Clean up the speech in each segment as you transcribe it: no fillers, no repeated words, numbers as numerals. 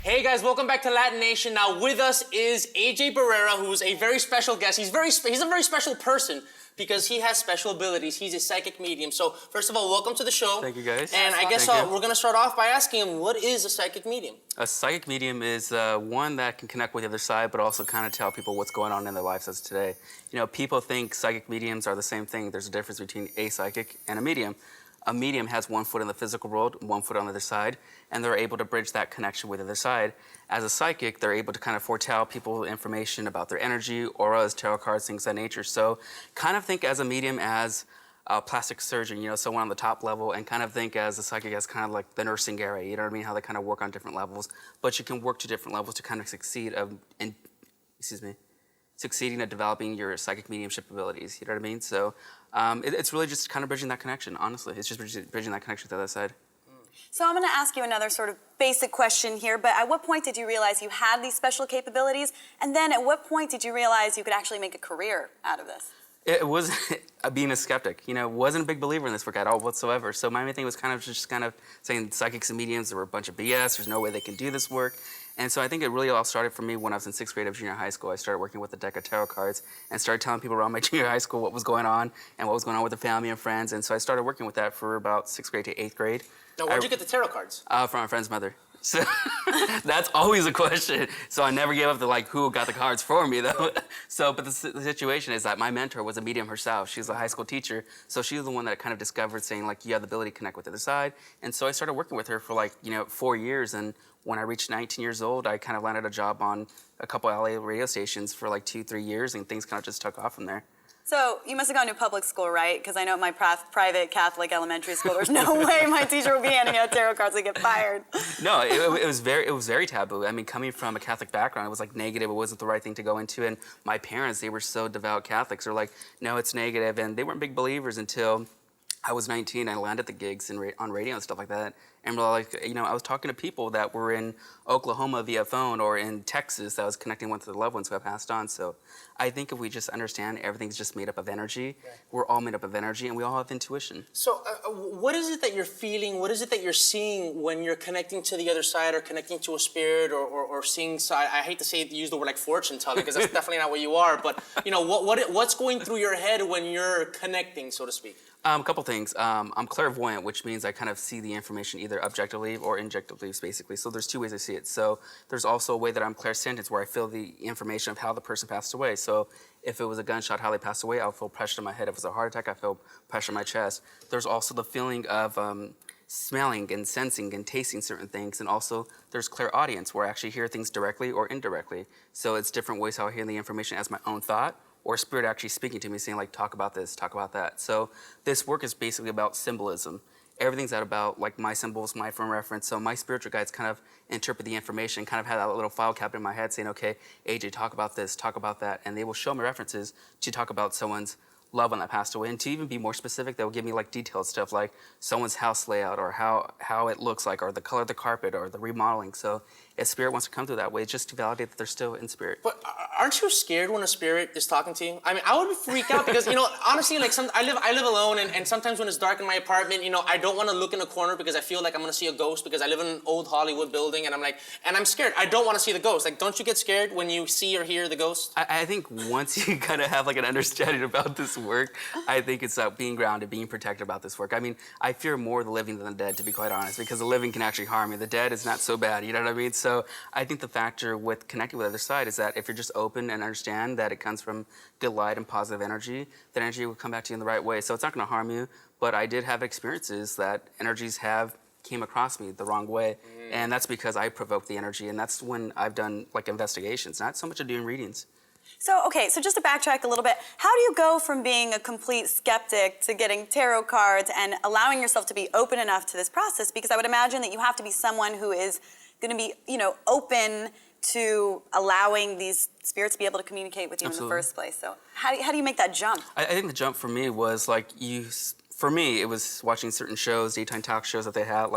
Hey guys, welcome back to Latin Nation. Now with us is AJ Barrera, who's a very special guest. He's a very special person because he has special abilities. He's a psychic medium. So first of all, welcome to the show. Thank you, guys. And I guess we're going to start off by asking him, what is a psychic medium? A psychic medium is one that can connect with the other side, but also kind of tell people what's going on in their lives as today. You know, people think psychic mediums are the same thing. There's a difference between a psychic and a medium. A medium has 1 foot in the physical world, 1 foot on the other side, and they're able to bridge that connection with the other side. As a psychic, they're able to kind of foretell people information about their energy, auras, tarot cards, things of that nature. So kind of think as a medium as a plastic surgeon, you know, someone on the top level, and kind of think as a psychic as kind of like the nursing area, you know what I mean, how they kind of work on different levels. But you can work to different levels to kind of succeeding at developing your psychic mediumship abilities, you know what I mean? So it's really just kind of bridging that connection, honestly. It's just bridging that connection to the other side. So I'm going to ask you another sort of basic question here, but at what point did you realize you had these special capabilities? And then at what point did you realize you could actually make a career out of this? It was being a skeptic, you know, wasn't a big believer in this work at all whatsoever. So my main thing was kind of saying psychics and mediums were a bunch of BS, there's no way they can do this work. And so I think it really all started for me when I was in 6th grade of junior high school. I started working with a deck of tarot cards and started telling people around my junior high school what was going on and what was going on with the family and friends. And so I started working with that for about 6th grade to 8th grade. Now, where'd you get the tarot cards? From my friend's mother. So that's always a question. So I never gave up the who got the cards for me though. So, but the situation is that my mentor was a medium herself. She's a high school teacher. So she was the one that kind of discovered saying you have the ability to connect with the other side. And so I started working with her for 4 years. And when I reached 19 years old, I kind of landed a job on a couple LA radio stations for 2-3 years, and things kind of just took off from there. So you must have gone to public school, right? Because I know at my private Catholic elementary school, there's no way my teacher would be handing out tarot cards and get fired. No, it was very taboo. I mean, coming from a Catholic background, it was negative. It wasn't the right thing to go into. And my parents, they were so devout Catholics. They're no, it's negative. And they weren't big believers until I was 19. I landed the gigs on radio and stuff like that. And I was talking to people that were in Oklahoma via phone or in Texas that was connecting with their loved ones who have passed on. So I think if we just understand everything's just made up of energy, we're all made up of energy, and we all have intuition. So what is it that you're feeling? What is it that you're seeing when you're connecting to the other side or connecting to a spirit or seeing side? I hate to use the word fortune telling because that's definitely not what you are. But what's going through your head when you're connecting, so to speak? A couple things. I'm clairvoyant, which means I kind of see the information either objectively or injectively, basically. So there's 2 ways I see it. So there's also a way that I'm clairsentient, where I feel the information of how the person passed away. So if it was a gunshot, how they passed away, I'll feel pressure in my head. If it was a heart attack, I feel pressure in my chest. There's also the feeling of smelling and sensing and tasting certain things. And also there's clairaudience, where I actually hear things directly or indirectly. So it's different ways how I hear the information as my own thought, or spirit actually speaking to me saying talk about this, talk about that. So this work is basically about symbolism. Everything's about my symbols, my frame reference. So my spiritual guides kind of interpret the information, kind of have that little file cabinet in my head saying, okay, AJ, talk about this, talk about that. And they will show me references to talk about someone's loved one that passed away. And to even be more specific, they'll give me detailed stuff like someone's house layout or how it looks or the color of the carpet or the remodeling. So if spirit wants to come through that way, just to validate that they're still in spirit. But aren't you scared when a spirit is talking to you? I mean, I would freak out because, honestly, I live alone, and sometimes when it's dark in my apartment, I don't want to look in a corner because I feel like I'm going to see a ghost because I live in an old Hollywood building, and I'm scared. I don't want to see the ghost. Don't you get scared when you see or hear the ghost? I think once you kind of have an understanding about this work, I think it's being grounded, being protected about this work. I mean, I fear more the living than the dead, to be quite honest, because the living can actually harm you. The dead is not so bad, you know what I mean? So I think the factor with connecting with the other side is that if you're just open and understand that it comes from good light and positive energy, that energy will come back to you in the right way. So it's not going to harm you, but I did have experiences that energies came across me the wrong way, and that's because I provoked the energy, and that's when I've done investigations, not so much of doing readings. So, okay, so just to backtrack a little bit, how do you go from being a complete skeptic to getting tarot cards and allowing yourself to be open enough to this process? Because I would imagine that you have to be someone who is going to be, open to allowing these spirits to be able to communicate with you in the first place. So how do you make that jump? I think the jump for me was for me, it was watching certain shows, daytime talk shows that they had,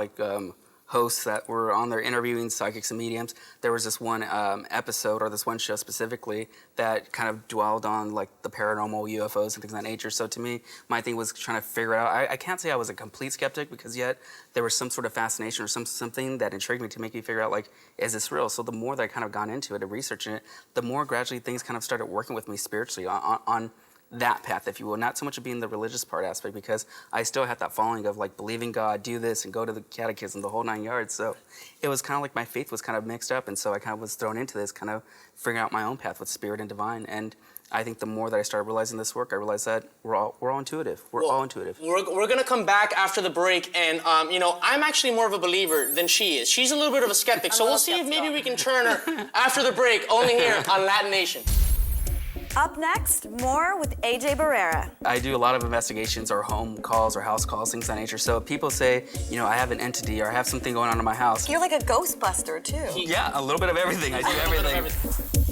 hosts that were on there interviewing psychics and mediums, there was this one episode or this one show specifically that kind of dwelled on like the paranormal, UFOs and things of that nature. So to me, my thing was trying to figure out, I can't say I was a complete skeptic because yet there was some sort of fascination or something that intrigued me to make me figure out like, is this real? So the more that I kind of gone into it and researching it, the more gradually things kind of started working with me spiritually on that path, if you will, not so much of being the religious part aspect, because I still had that following of like believing God, do this and go to the catechism, the whole 9 yards. So it was kind of like my faith was kind of mixed up, and so I kind of was thrown into this kind of figuring out my own path with spirit and divine. And I think the more that I started realizing this work, I realized that we're all intuitive. We're all intuitive. We're gonna come back after the break, and you know, I'm actually more of a believer than she is. She's a little bit of a skeptic, so we'll see if maybe we can turn her after the break, only here on Latin Nation. Up next, more with AJ Barrera. I do a lot of investigations or home calls or house calls, things of that nature. So if people say, you know, I have an entity or I have something going on in my house. You're like a Ghostbuster, too. Yeah, a little bit of everything. I do everything.